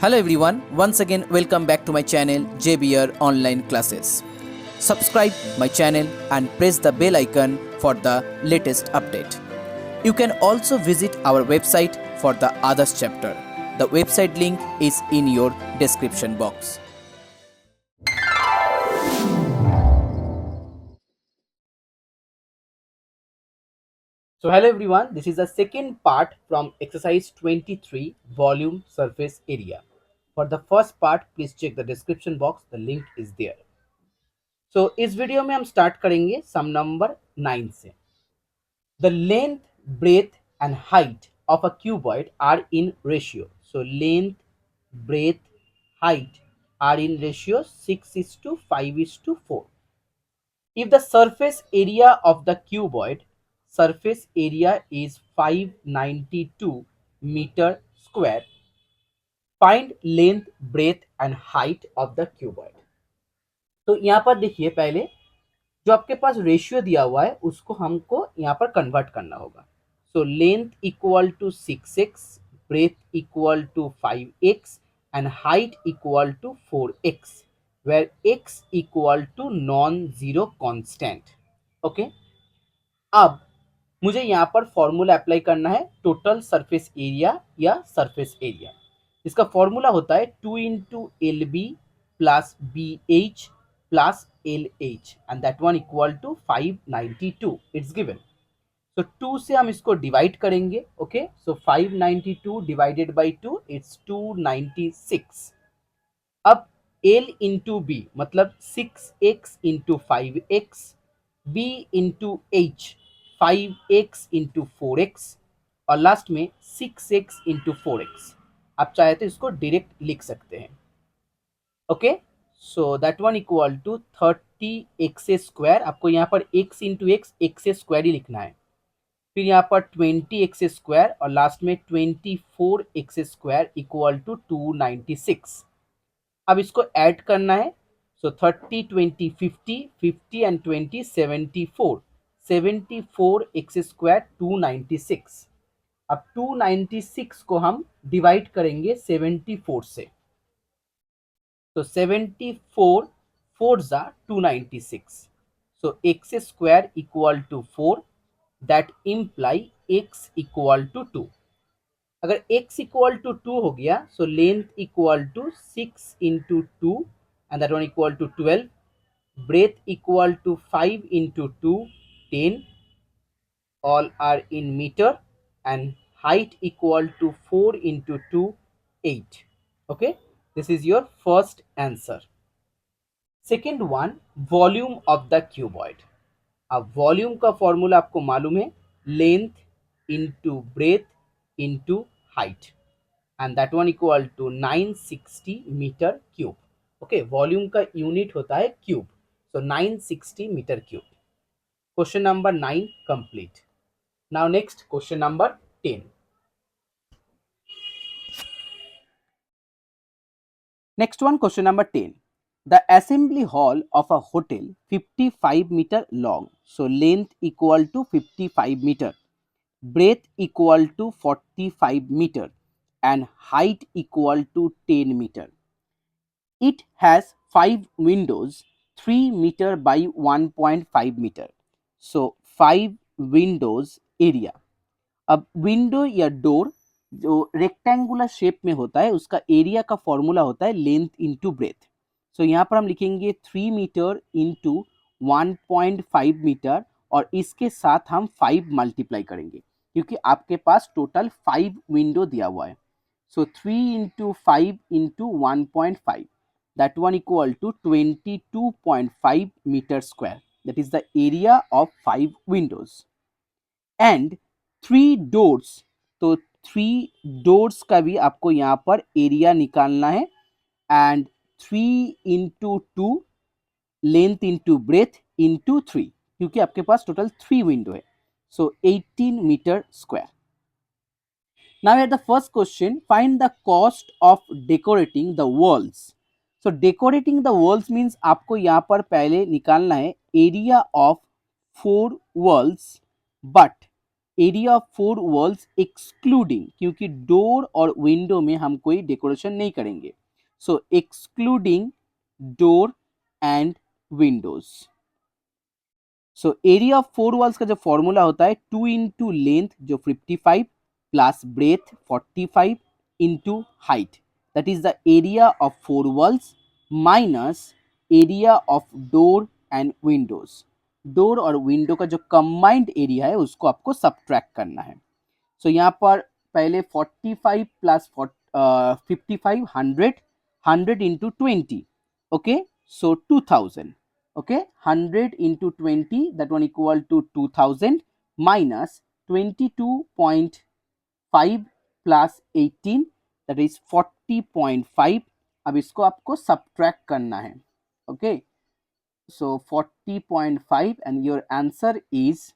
Hello everyone, once again welcome back to my channel JBR Online Classes. Subscribe my channel and press the bell icon for the latest update. You can also visit our website for the others chapter. The website link is in your description box. So hello everyone, this is the second part from exercise 23 volume surface area. For the first part please check the description box, the link is there. So इस video में हम start करेंगे सम number 9 से. The length, breadth and height of a cuboid are in ratio. So length, breadth, height are in ratio 6:5:4. If the surface area of the cuboid surface area is 592 meter square, find length, breadth and height of the cuboid. तो यहाँ पर देखिए, पहले जो आपके पास ratio दिया हुआ है उसको हमको यहाँ पर कन्वर्ट करना होगा. So length equal to 6x, breadth equal to 5x and height equal to 4x, where x equal to non zero constant. Okay, अब मुझे यहाँ पर फॉर्मूला अप्लाई करना है टोटल सरफेस एरिया या सरफेस एरिया. इसका फॉर्मूला होता है 2 into L B plus B H plus L H and that one equal to 592. It's given. तो 2 से हम इसको डिवाइड करेंगे. Okay, so 592 divided by 2 it's 296. अब L इंटू बी मतलब 6x into 5x, b into H 5x into 4x और last में 6x into 4x. आप चाहे तो इसको डायरेक्ट लिख सकते हैं. Okay, so that one equal to 30x square. आपको यहाँ पर x इंटू एक्स स्क्वायर ही लिखना है. फिर यहाँ पर 20x स्क्वायर और लास्ट में 24x स्क्वायर इक्वल टू 296. अब इसको ऐड करना है. सो 30 20 50 50 एंड 20 74. 74x square 296. अब 296 को हम डिवाइड करेंगे 74 से. तो 74 4 जा 296. So x square equal to 4, that imply x equal to 2. अगर x इक्वल टू 2 हो गया, so length equal to 6 into 2 and that one equal to 12. Breadth equal to 5 into 2 10. All are in metre and height equal to 4 into 2 8. Okay, this is your first answer. Second one, volume of the cuboid. अब volume का formula आपको मालूम है, length into breadth into height and that one equal to 960 metre cube. Okay, volume का unit होता है cube. So 960 metre cube. Question number 9 complete. Now next question number 10. Next one, question number 10. The assembly hall of a hotel 55 meter long. So length equal to 55 meter, breadth equal to 45 meter and height equal to 10 meter. It has 5 windows 3 meter by 1.5 meter. So 5 windows area. अब window या door जो rectangular shape में होता है उसका area का formula होता है लेंथ इंटू ब्रेथ. सो यहाँ पर हम लिखेंगे 3 मीटर इंटू 1.5 मीटर और इसके साथ हम 5 मल्टीप्लाई करेंगे क्योंकि आपके पास टोटल 5 विंडो दिया हुआ है. So 3 into 5 into 1.5, that one equal to 22.5 metre square. That is the area of 5 windows and 3 doors. तो 3 डोर्स का भी आपको यहाँ पर एरिया निकालना है and 3 into 2 length into breadth into 3 क्योंकि आपके पास टोटल 3 विंडो है. So 18 metre square. Now here the first question, find the cost of decorating the walls. So decorating the walls means आपको यहाँ पर पहले निकालना है area of 4 walls but area of 4 walls excluding, क्योंकि डोर और window में हम कोई डेकोरेशन नहीं करेंगे, so excluding door and Windows. So area of 4 walls का जो फॉर्मूला होता है 2 इंटू लेंथ जो 55 plus breadth 45 into height, that is the area of 4 walls minus area of door and Windows. Door और विंडो का जो कंबाइंड एरिया है उसको आपको सब्ट्रैक्ट करना है। सो यहाँ पर पहले 45 plus 55 100 100 into 20, okay, so 2000, okay, 100 into 20, that one equal to 2000 minus 22.5 plus 18, that is 40.5। अब इसको आपको subtract करना है, okay, so 40.5 and your answer is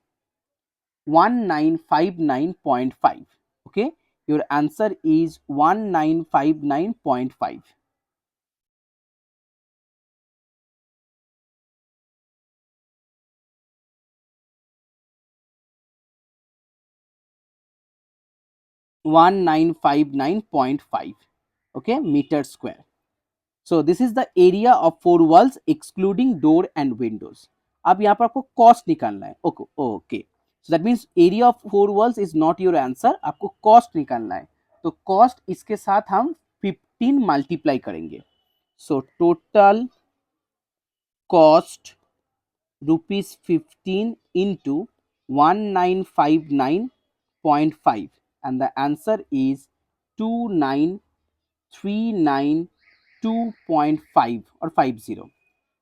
1959.5, okay, your answer is 1959.5। One 1959.5, okay, meter square। So this is the area of 4 walls excluding door and windows। अब यहाँ पर आपको cost निकालना है, okay okay, so that means area of 4 walls is not your answer, आपको cost निकालना है। तो कॉस्ट इसके साथ हम 15 मल्टीप्लाई करेंगे, so total cost ₹15 into 1959.5 and the answer is 29,392.5 or 50,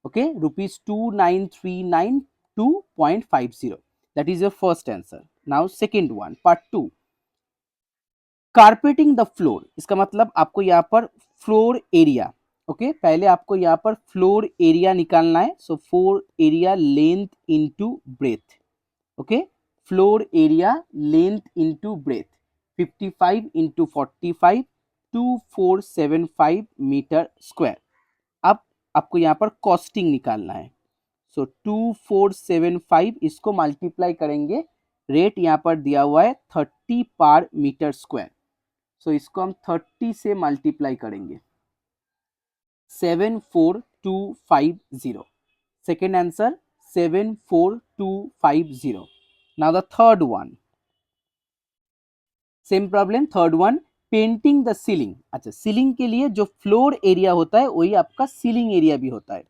okay, ₹29,392.50, that is your first answer। now second one, part 2, carpeting the floor, इसका मतलब आपको यहाँ पर फ्लोर एरिया, ओके, पहले आपको यहाँ पर फ्लोर एरिया निकालना है, so floor area length into breadth, okay, floor area length into breadth 55 into 45 2475 metre square. अब आपको यहाँ पर कॉस्टिंग निकालना है, सो 2475 इसको मल्टीप्लाई करेंगे, रेट यहाँ पर दिया हुआ है 30 पर मीटर स्क्वायर, सो इसको हम 30 से मल्टीप्लाई करेंगे, 74250, second answer 74250। Now the third one, same problem, third one, painting the ceiling. अच्छा, सीलिंग के लिए जो फ्लोर एरिया होता है वही आपका सीलिंग एरिया भी होता है,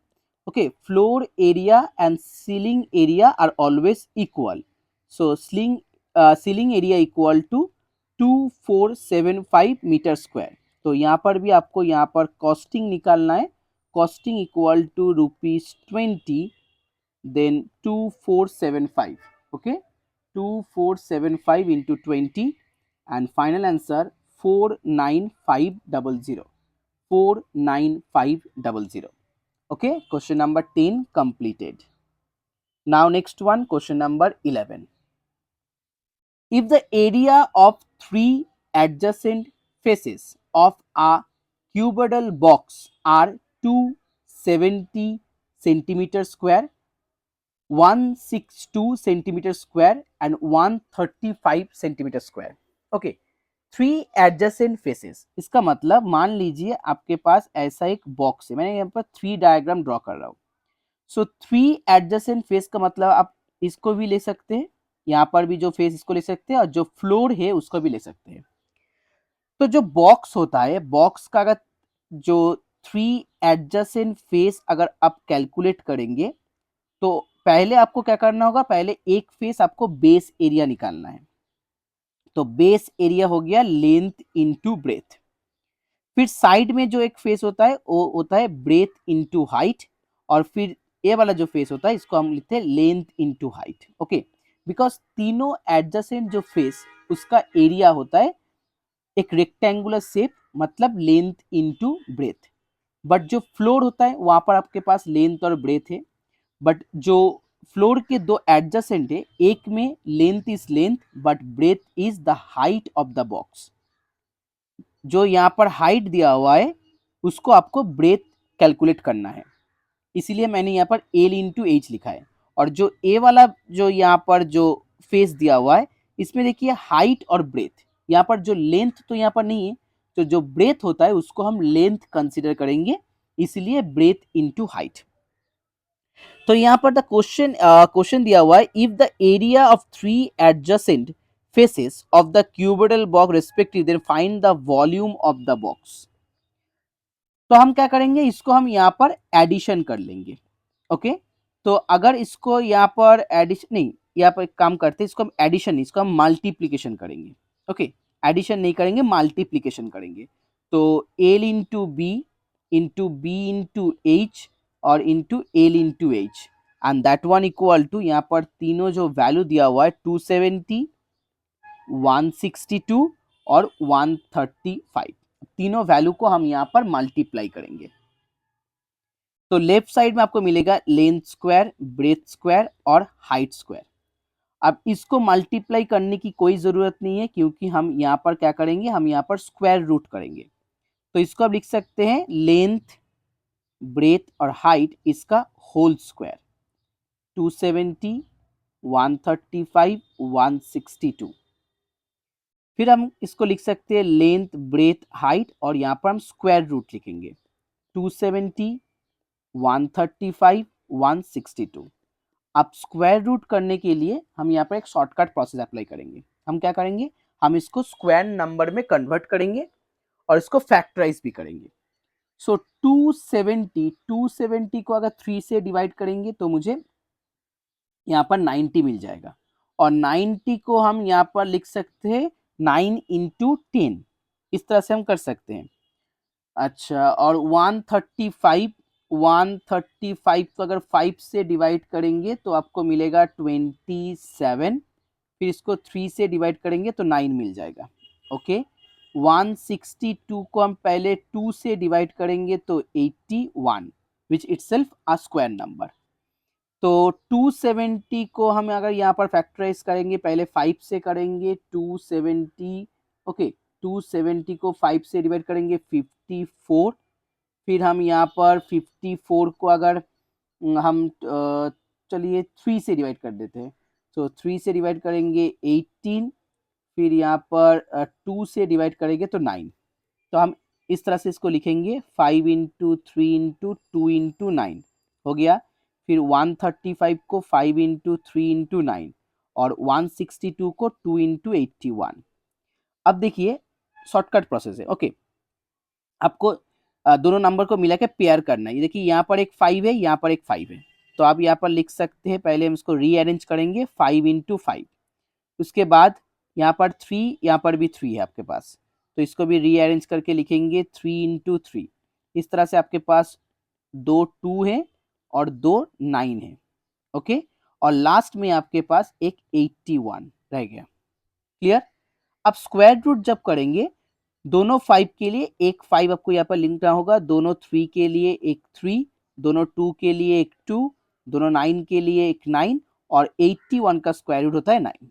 okay, floor area and ceiling area are always equal, so ceiling area equal to 2475 metre square. तो यहाँ पर भी आपको यहाँ पर कॉस्टिंग निकालना है, costing equal to ₹20, then 2475, okay, 2475 into 20 and final answer 49500, 49500, okay, question number 10 completed। now next one, question number 11, if the area of 3 adjacent faces of a cuboidal box are 270 centimeter square, 162 centimeter square and 135 centimeter square, okay, 3 adjacent faces, इसका मतलब मान लीजिए आपके पास ऐसा एक box है, मैंने यहाँ पर 3 डायग्राम ड्रॉ कर रहा हूँ, सो 3 एडजेसेंट फेस का मतलब आप इसको भी ले सकते हैं, यहाँ पर भी जो फेस इसको ले सकते हैं और जो फ्लोर है उसको भी ले सकते हैं। तो जो बॉक्स होता है, बॉक्स का अगर जो 3 एडजेसेंट फेस अगर आप कैलकुलेट करेंगे तो पहले आपको क्या करना होगा, पहले एक फेस आपको बेस एरिया निकालना है, तो बेस एरिया हो गया लेंथ इनटू ब्रेथ, फिर साइड में जो एक फेस होता है वो होता है ब्रेथ इनटू हाइट, और फिर ये वाला जो फेस होता है इसको हम लिखते हैं length into height, okay, because तीनों एडजेसेंट जो फेस उसका एरिया होता है एक रेक्टेंगुलर शेप, मतलब लेंथ इनटू ब्रेथ, बट जो फ्लोर होता है वहां पर आपके पास लेंथ और ब्रेथ है, बट जो फ्लोर के दो एडजेसेंट है, एक में length is length but breadth is the height of the box, जो यहाँ पर हाइट दिया हुआ है उसको आपको ब्रेथ कैलकुलेट करना है, इसीलिए मैंने यहाँ पर एल इंटू एच लिखा है, और जो ए वाला जो यहाँ पर जो फेस दिया हुआ है इसमें देखिए हाइट और ब्रेथ, यहाँ पर जो लेंथ तो यहाँ पर नहीं है, तो जो ब्रेथ होता है उसको हम लेंथ कंसिडर करेंगे, इसलिए ब्रेथ इनटू हाइट। तो यहाँ पर द क्वेश्चन दिया हुआ है, if the area of 3 adjacent faces of the cuboidal box respective then find the volume of the box. तो हम क्या करेंगे, इसको हम यहाँ पर एडिशन कर लेंगे। ओके, तो अगर इसको यहाँ पर एडिशन नहीं, यहाँ पर एक काम करते हैं, इसको हम एडिशन नहीं, इसको हम मल्टीप्लीकेशन करेंगे। ओके, एडिशन नहीं करेंगे, मल्टीप्लीकेशन करेंगे। तो l into B into h और into l into h and that one equal to, यहाँ पर तीनों जो वैल्यू दिया हुआ है 270, 162 और 135, तीनों वैल्यू को हम यहाँ पर मल्टीप्लाई करेंगे। तो लेफ्ट साइड में आपको मिलेगा लेंथ स्क्वायर, ब्रेथ स्क्वायर और हाइट स्क्वायर। अब इसको मल्टीप्लाई करने की कोई जरूरत नहीं है, क्योंकि हम यहाँ पर क्या करेंगे, हम यहाँ पर स्क्वायर रूट करेंगे। तो इसको आप लिख सकते हैं लेंथ, ब्रेथ और हाइट इसका होल स्क्वायर, 270, 135, 162। फिर हम इसको लिख सकते हैं लेंथ, ब्रेथ, हाइट और यहाँ पर हम स्क्वायर रूट लिखेंगे, 270, 135, 162। अब स्क्वायर रूट करने के लिए हम यहाँ पर एक शॉर्टकट प्रोसेस अप्लाई करेंगे। हम क्या करेंगे, हम इसको स्क्वायर नंबर में कन्वर्ट करेंगे और इसको फैक्टराइज भी करेंगे। सो 270 को अगर 3 से डिवाइड करेंगे तो मुझे यहाँ पर 90 मिल जाएगा, और 90 को हम यहाँ पर लिख सकते हैं 9 इंटू 10, इस तरह से हम कर सकते हैं। अच्छा, और 135 को अगर 5 से डिवाइड करेंगे तो आपको मिलेगा 27, फिर इसको 3 से डिवाइड करेंगे तो 9 मिल जाएगा। ओके, 162 को हम पहले 2 से डिवाइड करेंगे तो 81, विच इटसेल्फ अ स्क्वायर नंबर। तो 270 को हम अगर यहाँ पर फैक्टराइज करेंगे, पहले 5 से करेंगे 270। ओके, 270 को 5 से डिवाइड करेंगे 54, फिर हम यहाँ पर 54 को अगर हम चलिए 3 से डिवाइड कर देते हैं, तो 3 से डिवाइड करेंगे 18, फिर यहाँ पर 2 से डिवाइड करेंगे तो 9। तो हम इस तरह से इसको लिखेंगे 5 इंटू 3 इंटू 2 इंटू 9 हो गया। फिर 135 को 5 इंटू 3 इंटू 9 और 162 को 2 इंटू 81। अब देखिए शॉर्टकट प्रोसेस है। ओके, आपको दोनों नंबर को मिला के पेयर करना है। ये देखिए यहाँ पर एक 5 है, यहाँ पर एक 5 है, तो आप यहाँ पर लिख सकते हैं, पहले हम इसको रीअरेंज करेंगे 5 इंटू 5, उसके बाद यहाँ पर 3, यहाँ पर भी 3 है आपके पास, तो इसको भी रीअरेंज करके लिखेंगे 3 इंटू 3। इस तरह से आपके पास 2 2 है और 2 9 है। ओके, और लास्ट में आपके पास एक 81 रह गया। क्लियर? अब स्क्वायर रूट जब करेंगे, दोनों 5 के लिए एक 5 आपको यहाँ पर लिखना होगा, दोनों 3 के लिए एक 3, दोनों 2 के लिए एक 2, दोनों 9 के लिए एक 9, और 81 का स्क्वायर रूट होता है 9।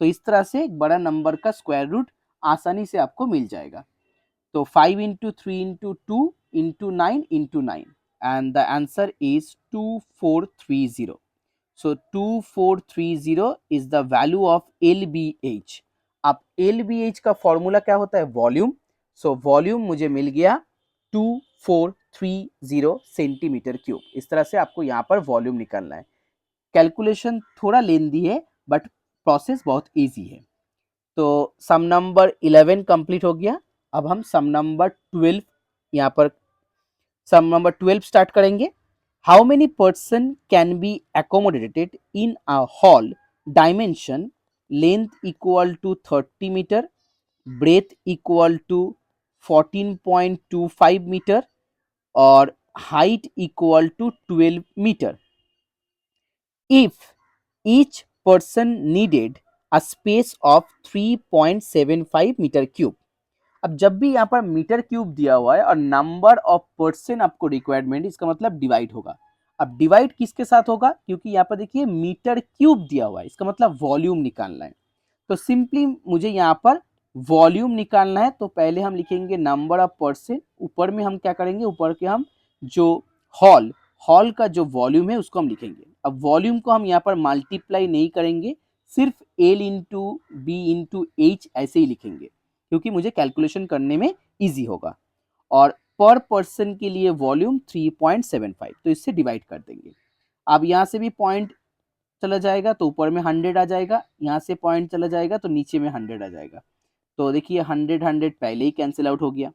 तो इस तरह से एक बड़ा नंबर का स्क्वायर रूट आसानी से आपको मिल जाएगा। तो 5 into 3 into 2 into 9 into 9 and the answer is 2430। So 2430 is the value of LBH। अब LBH का फॉर्मूला क्या होता है, वॉल्यूम। सो वॉल्यूम मुझे मिल गया 2430 सेंटीमीटर क्यूब। इस तरह से आपको यहाँ पर वॉल्यूम निकालना है। कैलकुलेशन थोड़ा लेंदी है बट प्रोसेस बहुत इजी है। तो सम नंबर 11 कंप्लीट हो गया। अब हम सम नंबर 12 यहाँ पर सम नंबर 12 स्टार्ट करेंगे। How many person can be accommodated in a hall? Dimension: length equal to 30 meter, breadth equal to 14.25 meter, or height equal to 12 meter. If each person needed a space of 3.75 meter cube। अब जब भी यहाँ पर metre cube दिया हुआ है और number of person आपको रिक्वायरमेंट, इसका मतलब डिवाइड होगा। अब डिवाइड किसके साथ होगा, क्योंकि यहाँ पर देखिए मीटर क्यूब दिया हुआ है, इसका मतलब वॉल्यूम निकालना है। तो सिंपली मुझे यहाँ पर वॉल्यूम निकालना है, तो पहले हम लिखेंगे नंबर ऑफ पर्सन, ऊपर में हम क्या करेंगे, ऊपर के हम जो हॉल का जो वॉल्यूम है उसको हम लिखेंगे। अब वॉल्यूम को हम यहाँ पर मल्टीप्लाई नहीं करेंगे, सिर्फ L into B into H ऐसे ही लिखेंगे क्योंकि मुझे कैलकुलेशन करने में ईजी होगा। और पर पर्सन के लिए वॉल्यूम 3.75, तो इससे डिवाइड कर देंगे। अब यहाँ से भी पॉइंट चला जाएगा तो ऊपर में 100 आ जाएगा, यहाँ से पॉइंट चला जाएगा तो नीचे में 100 आ जाएगा। तो देखिए 100 पहले ही कैंसिल आउट हो गया।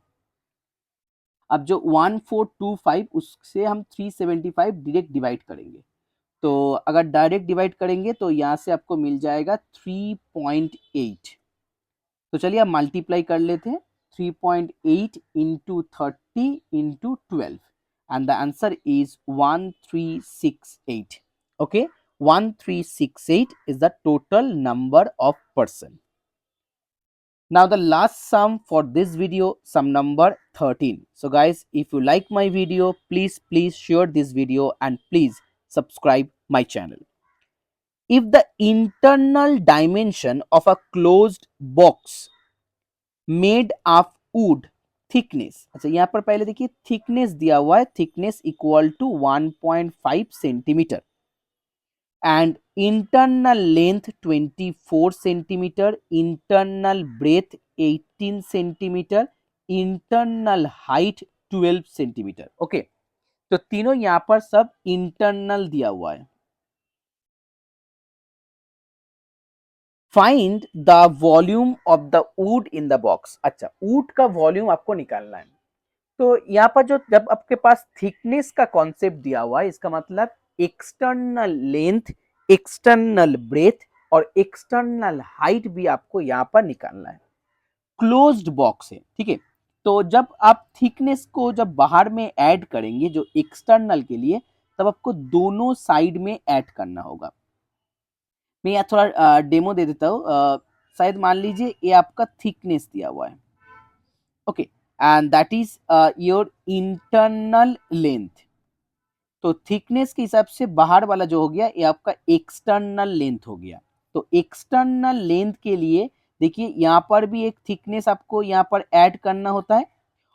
अब जो 1425 उससे हम 375 डायरेक्ट डिवाइड करेंगे। तो अगर डायरेक्ट डिवाइड करेंगे तो यहाँ से आपको मिल जाएगा 3.8। तो चलिए अब मल्टीप्लाई कर लेते हैं। 3.8 into 30 into 12 and the answer is 1368। Okay, 1368 is the total number of person. Now the last sum for this video, sum number 13. So guys, if you like my video, please share this video and please subscribe my channel. If the internal dimension of a closed box made of wood thickness, अच्छा यहाँ पर पहले देखिए thickness दिया हुआ है, thickness equal to 1.5 centimetre and internal length 24 centimeter, internal breadth 18 centimeter, internal height 12 centimeter. Okay, तो तीनों यहाँ पर सब इंटरनल दिया हुआ है। Find the volume of the would in the box. अच्छा, वुड का वॉल्यूम आपको निकालना है। तो यहाँ पर जो जब आपके पास थिकनेस का कॉन्सेप्ट दिया हुआ है, इसका मतलब एक्सटर्नल लेंथ, एक्सटर्नल ब्रेथ और एक्सटर्नल हाइट भी आपको यहाँ पर निकालना है। क्लोज्ड बॉक्स है, ठीक है। तो जब आप थिकनेस को जब बाहर में ऐड करेंगे जो एक्सटर्नल के लिए, तब आपको दोनों साइड में ऐड करना होगा। मैं यहाँ थोड़ा डेमो दे देता हूँ। शायद मान लीजिए ये आपका थिकनेस दिया हुआ है, okay, and that is your internal length. तो थिकनेस के हिसाब से बाहर वाला जो हो गया ये आपका एक्सटर्नल लेंथ हो गया। तो एक्सटर्नल लेंथ के लिए देखिए यहाँ पर भी एक थिकनेस आपको यहाँ पर ऐड करना होता है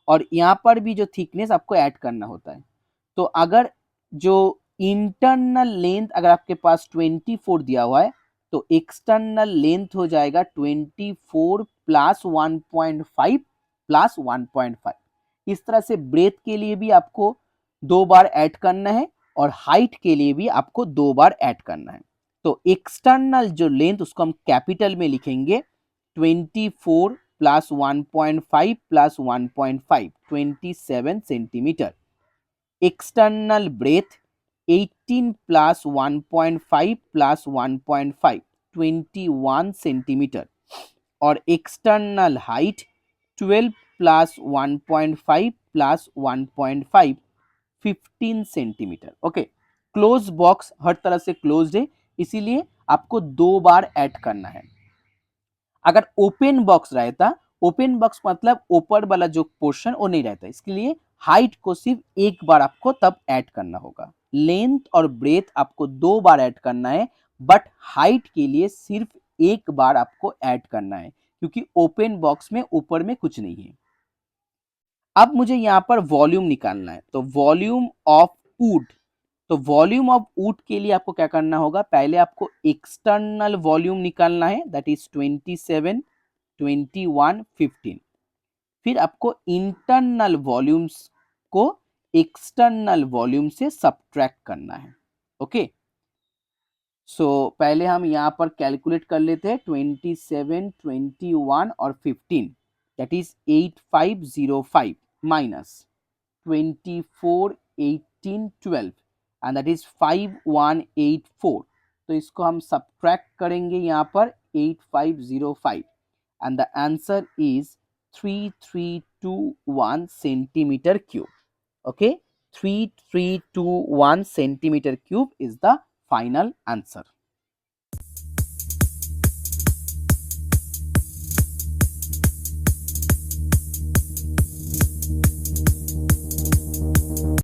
और यहाँ पर भी जो थिकनेस आपको ऐड करना होता है। तो अगर जो इंटरनल लेंथ अगर आपके पास 24 दिया हुआ है तो एक्सटर्नल लेंथ हो जाएगा 24 प्लस 1.5 प्लस 1.5। इस तरह से ब्रेथ के लिए भी आपको 2 बार ऐड करना है और हाइट के लिए भी आपको 2 बार ऐड करना है। तो एक्सटर्नल जो लेंथ उसको हम कैपिटल में लिखेंगे 24 plus 1.5 plus 1.5 27 centimetre. External breadth 18 plus 1.5 plus 1.5 21 centimetre और external height 12 plus 1.5 plus 1.5 15 centimetre. Okay, close box हर तरह से क्लोज्ड है, इसीलिए आपको 2 बार ऐड करना है। अगर ओपन बॉक्स रहता, ओपन बॉक्स मतलब ऊपर वाला जो पोर्शन वो नहीं रहता, इसके लिए हाइट को सिर्फ एक बार आपको तब ऐड करना होगा। लेंथ और ब्रेथ आपको 2 बार ऐड करना है, बट हाइट के लिए सिर्फ एक बार आपको ऐड करना है क्योंकि ओपन बॉक्स में ऊपर में कुछ नहीं है। अब मुझे यहाँ पर वॉल्यूम निकालना है, तो वॉल्यूम ऑफ वुड। तो वॉल्यूम ऑफ वुड के लिए आपको क्या करना होगा, पहले आपको एक्सटर्नल वॉल्यूम निकालना है, दैट इज 27 21 15। फिर आपको इंटरनल वॉल्यूम्स को एक्सटर्नल वॉल्यूम से सब्ट्रैक्ट करना है। ओके, सो पहले हम यहाँ पर कैलकुलेट कर लेते हैं 27 21 और 15, that is 8505 minus 24 18 12 and that is 5184। तो इसको हम सब्ट्रैक्ट करेंगे यहाँ पर 8505 and the answer is 3321 centimetre cube. Okay, 3321 centimetre cube is the final answer.